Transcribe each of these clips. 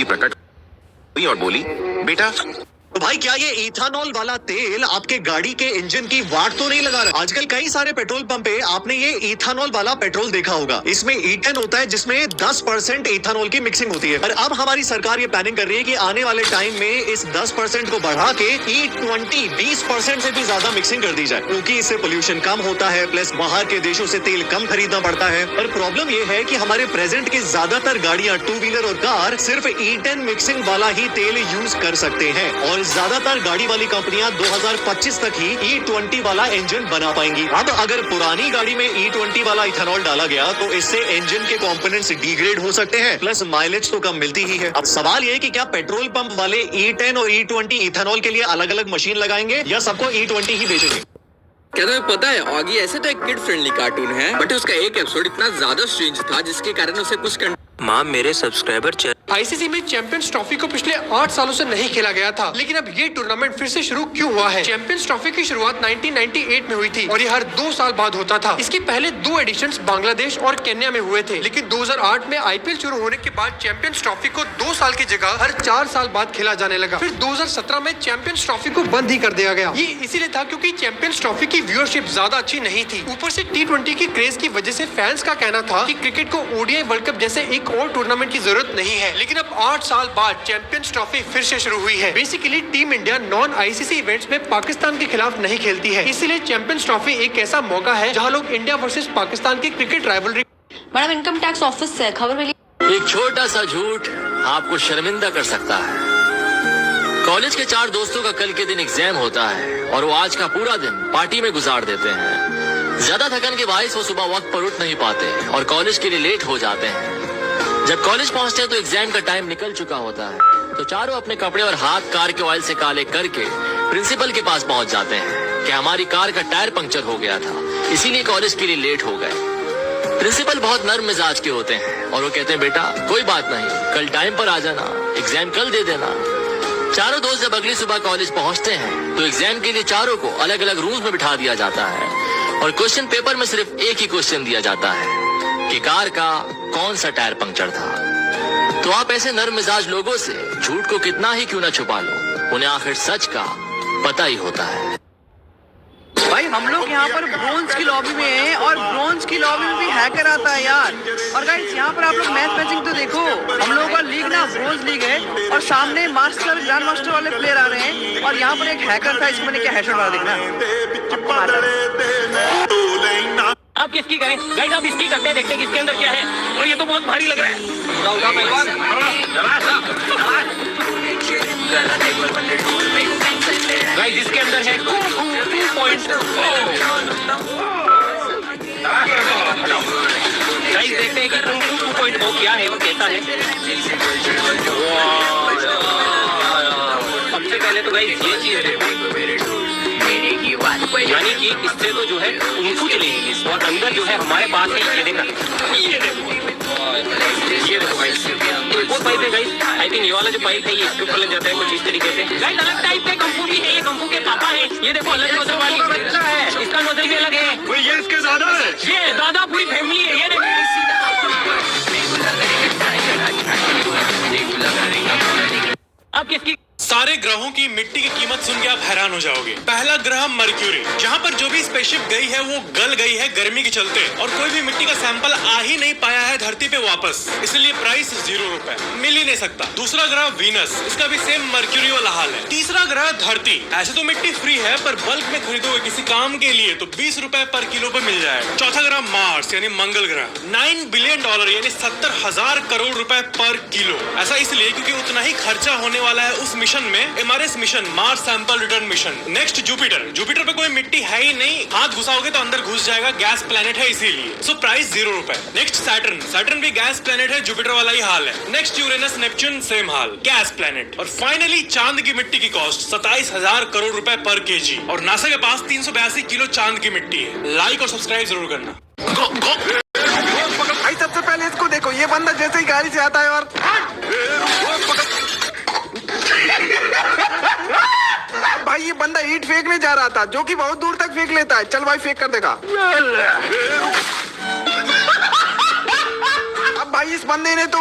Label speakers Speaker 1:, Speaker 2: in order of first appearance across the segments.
Speaker 1: जी प्रकट हुई और बोली, बेटा
Speaker 2: तो भाई क्या ये इथानॉल वाला तेल आपके गाड़ी के इंजन की वाट तो नहीं लगा रहा? आजकल कई सारे पेट्रोल पंप पे आपने ये इथानॉल वाला पेट्रोल देखा होगा। इसमें E10 होता है जिसमें 10% इथानॉल की मिक्सिंग होती है। और अब हमारी सरकार ये प्लानिंग कर रही है कि आने वाले टाइम में इस 10% को बढ़ा के E20 20% से भी ज्यादा मिक्सिंग कर दी जाए, क्योंकि इससे पोल्यूशन कम होता है, प्लस बाहर के देशों से तेल कम खरीदना पड़ता है। और प्रॉब्लम ये है कि हमारे प्रेजेंट की ज्यादातर गाड़ियां, टू व्हीलर और कार सिर्फ E10 मिक्सिंग वाला ही तेल यूज कर सकते हैं और ज्यादातर गाड़ी वाली कंपनियां 2025 तक ही E20 वाला इंजन बना पाएंगी। अब अगर पुरानी गाड़ी में E20 वाला इथेनॉल डाला गया तो इससे इंजन के कंपोनेंट्स डिग्रेड हो सकते हैं, प्लस माइलेज तो कम मिलती ही है। अब सवाल ये कि क्या पेट्रोल पंप वाले E10 और E20 इथेनॉल के लिए अलग अलग मशीन लगाएंगे या सबको E20 ही बेचेंगे?
Speaker 3: क्या तुम्हें पता है ऑगी ऐसे तो एक किड फ्रेंडली कार्टून है, बट उसका एक एपिसोड इतना ज्यादा स्ट्रेंज था जिसके कारण उसे कुछ
Speaker 4: माँ मेरे सब्सक्राइबर
Speaker 5: आईसीसी में चैंपियंस ट्रॉफी को पिछले 8 सालों से नहीं खेला गया था, लेकिन अब ये टूर्नामेंट फिर से शुरू क्यों हुआ है? चैंपियंस ट्रॉफी की शुरुआत 1998 में हुई थी और ये हर 2 साल बाद होता था। इसके पहले 2 एडिशंस बांग्लादेश और केन्या में हुए थे, लेकिन 2008 में आईपीएल शुरू होने के बाद चैंपियंस ट्रॉफी को 2 साल की जगह हर 4 साल बाद खेला जाने लगा। फिर 2017 में चैंपियंस ट्रॉफी को बंद ही कर दिया गया। ये इसीलिए था क्योंकि चैंपियंस ट्रॉफी की व्यूअरशिप ज्यादा अच्छी नहीं थी। ऊपर से T20 की क्रेज की वजह से फैंस का कहना था कि क्रिकेट को ओडीआई वर्ल्ड कप जैसे एक और टूर्नामेंट की जरूरत नहीं है। लेकिन अब 8 साल बाद चैंपियंस ट्रॉफी फिर से शुरू हुई है। Basically team India non ICC events में पाकिस्तान के खिलाफ नहीं खेलती है, इसीलिए चैंपियंस ट्रॉफी एक ऐसा मौका है जहां लोग इंडिया वर्सेस पाकिस्तान की cricket rivalry.
Speaker 6: Madam income tax office से खबर मिली।
Speaker 4: एक छोटा सा झूठ आपको शर्मिंदा कर सकता है। कॉलेज के 4 दोस्तों का कल के दिन एग्जाम होता है और वो आज का पूरा दिन पार्टी में गुजार देते हैं। ज्यादा थकन के बायस वो सुबह वक्त पर उठ नहीं पाते और कॉलेज के लिए लेट हो जाते हैं। जब कॉलेज पहुंचते हैं तो एग्जाम का टाइम निकल चुका होता है, तो चारों अपने कपड़े और हाथ कार के ऑयल से काले करके प्रिंसिपल के पास पहुंच जाते हैं कि हमारी कार का टायर पंक्चर हो गया था, इसीलिए कॉलेज के लिए लेट हो गए। प्रिंसिपल बहुत नर्म मिजाज के होते हैं और वो कहते हैं, बेटा कोई बात नहीं, कल टाइम पर आ जाना, एग्जाम कल दे देना। चारों दोस्त जब अगली सुबह कॉलेज पहुंचते हैं तो एग्जाम के लिए चारों को अलग अलग रूम्स में बिठा दिया जाता है और क्वेश्चन पेपर में सिर्फ एक ही क्वेश्चन दिया जाता है कि कार का कौन सा टायर पंक्चर था। तो आप ऐसे नर्म मिजाज लोगों से झूठ को कितना ही क्यों ना छुपा लो, उन्हें आखिर सच का पता ही होता है।
Speaker 7: भाई हम लोग यहाँ पर ब्रोंज की लॉबी में हैं और ब्रोंज की लॉबी में भी हैकर आता है यार। और गाइस यहाँ पर आप लोग मैच मैचिंग तो देखो, हम लोगों का लीग ना ब्रोंज लीग है और सामने मास्टर ग्रैंड मास्टर वाले प्लेयर आ रहे हैं और यहाँ पर एक हैकर था, इसको मैंने क्या हेडशॉट मारा देखना।
Speaker 8: आप किसकी करें गाइस, आप इसकी करते हैं, देखते हैं किसके अंदर क्या है। और ये तो बहुत भारी लग रहा है। गाइस इसके अंदर है 2.0। गाइस देखते हैं कि 2.0 क्या है, वो कहता है। सबसे पहले तो गाइस ये चीज देखो, यानी कि इससे तो जो है उनको चलेगी और अंदर जो है हमारे पास है। ये देखो गाइस, एक और पाइप है गाइस। आई थिंक ये वाला जो पाइप है ये इसके ऊपर लग जाता है कुछ इस तरीके से। गाइस अलग टाइप के कंपू भी है, ये कंपू के पापा है। ये देखो अलग नोजल वाली बच्चा है, इसका नोजल भी अलग है। ये इसके दादा है, ये दादा पूरी फैमिली है। ये देखो अब किसकी।
Speaker 5: सारे ग्रहों की मिट्टी की कीमत सुन के आप हैरान हो जाओगे। पहला ग्रह मर्क्यूरी, जहाँ पर जो भी स्पेसशिप गई है वो गल गई है गर्मी के चलते और कोई भी मिट्टी का सैंपल आ ही नहीं पाया है धरती पे वापस, इसलिए प्राइस 0 रुपए, मिल ही नहीं सकता। दूसरा ग्रह वीनस, इसका भी सेम मर्क्यूरी वाला हाल है। तीसरा ग्रह धरती, ऐसे तो मिट्टी फ्री है पर बल्क में खरीदोगे किसी काम के लिए तो 20 रुपए पर किलो पे मिल जाएगा। चौथा ग्रह मार्स यानी मंगल ग्रह, $9 बिलियन यानी 70,000 करोड़ रुपए पर किलो। ऐसा इसलिए क्योंकि उतना ही खर्चा होने वाला है उस मिशन में, MRS mission, Mars sample return mission. Next Jupiter, Jupiter पे कोई मिट्टी है ही नहीं, हाथ घुसाओगे तो अंदर घुस जाएगा, गैस प्लेनेट है इसीलिए, सो प्राइस 0 रुपए। नेक्स्ट सैटर्न, सैटर्न भी गैस प्लेनेट है, जुपिटर वाला ही हाल है। नेक्स्ट यूरेनस, नेपच्यून सेम हाल, गैस प्लेनेट। और फाइनली चांद की मिट्टी की कॉस्ट 27,000 करोड़ रुपए पर केजी और नासा के पास 382 किलो चांद की मिट्टी है। लाइक और सब्सक्राइब जरूर करना।
Speaker 7: भाई सबसे पहले इसको देखो, ये बंदा जैसे ही गाड़ी से आता है और भाई ये बंदा ईंट फेंकने जा रहा था जो कि बहुत दूर तक फेंक लेता है। चल भाई फेंक कर देगा। अब भाई इस बंदे ने तो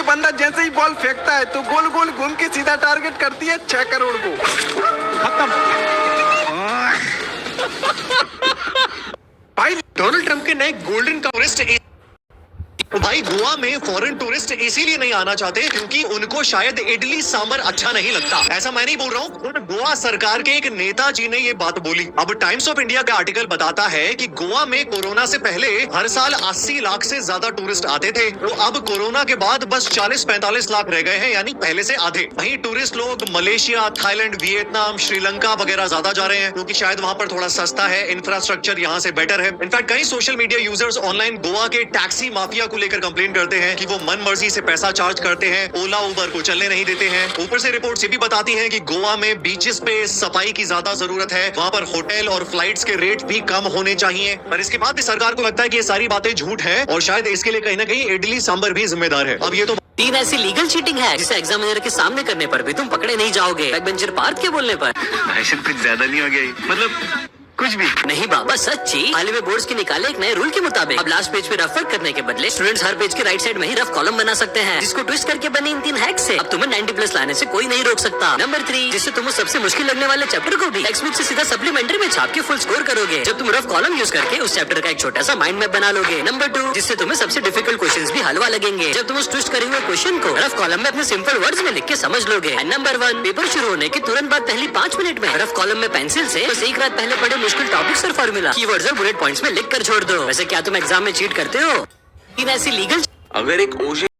Speaker 7: ये बंदा जैसे ही बॉल फेंकता है तो गोल गोल घूम के सीधा टारगेट करती है 6 करोड़ को। खत्म।
Speaker 2: भाई डोनाल्ड ट्रंप के नए गोल्डन टूरिस्ट भाई गोवा में फॉरेन टूरिस्ट इसीलिए नहीं आना चाहते क्योंकि उनको शायद इडली सांबर अच्छा नहीं लगता। ऐसा मैं नहीं बोल रहा हूँ, गोवा सरकार के एक नेताजी ने ये बात बोली। अब टाइम्स ऑफ इंडिया का आर्टिकल बताता है कि गोवा में कोरोना से पहले हर साल 80 लाख से ज्यादा टूरिस्ट आते थे, तो अब कोरोना के बाद बस 40-45 लाख रह गए हैं, यानी पहले से आधे। वहीं टूरिस्ट लोग मलेशिया, थाईलैंड, वियतनाम, श्रीलंका वगैरह ज्यादा जा रहे हैं क्योंकि शायद वहाँ पर थोड़ा सस्ता है, इंफ्रास्ट्रक्चर यहाँ से बेटर है। इनफैक्ट कई social media users online Goa के टैक्सी माफिया को लेकर कंप्लेन करते हैं कि वो मन मर्जी से पैसा चार्ज करते हैं, ओला उबर को चलने नहीं देते हैं। ऊपर से रिपोर्ट्स ये भी बताती हैं कि गोवा में बीचेस पे सफाई की ज्यादा जरूरत है, वहाँ पर होटल और फ्लाइट्स के रेट भी कम होने चाहिए। पर इसके बाद भी सरकार को लगता है कि ये सारी बातें झूठ है और शायद इसके लिए कहीं ना कहीं इडली सांबर भी जिम्मेदार है। अब ये तो
Speaker 9: 3 ऐसी लीगल चीटिंग है जिसे एग्जामिनर के सामने करने पर भी तुम पकड़े नहीं जाओगे, बैक बेंचर पार्थ के बोलने पर।
Speaker 1: कुछ ज्यादा नहीं हो गया, मतलब कुछ भी
Speaker 9: नहीं बाबा सच्ची। हाल ही में बोर्ड्स के निकाले एक नए रूल के मुताबिक अब लास्ट पेज पे रफ वर्क करने के बदले स्टूडेंट्स हर पेज के राइट साइड में ही रफ कॉलम बना सकते हैं, जिसको ट्विस्ट करके बने इन 3 हैक्स से अब तुम्हें 90+ लाने से कोई नहीं रोक सकता। नंबर 3, जिससे तुम सबसे मुश्किल लगने वाले चैप्टर को भी टेक्स्ट बुक से सीधा सप्लीमेंट्री में छाप के फुल स्कोर करोगे जब तुम रफ कॉलम यूज करके उस चैप्टर का एक छोटा सा माइंड मैप बना लोगे। नंबर 2, जिससे तुम्हें सबसे डिफिकल्ट क्वेश्चंस भी हलवा लगेंगे जब तुम उस ट्विस्ट करे हुए क्वेश्चन को रफ कॉलम में अपने सिंपल वर्ड्स में लिख के समझ लोगे। नंबर 1, पेपर शुरू होने के तुरंत बाद पहली 5 मिनट में रफ कॉलम में पेंसिल से बस एक रात पहले पढ़े मुश्किल टॉपिक्स और फॉर्मूला, कीवर्ड्स और बुलेट पॉइंट्स में लिख कर छोड़ दो। वैसे क्या तुम एग्जाम में चीट करते हो? 3 ऐसी लीगल
Speaker 3: अगर एक ओशन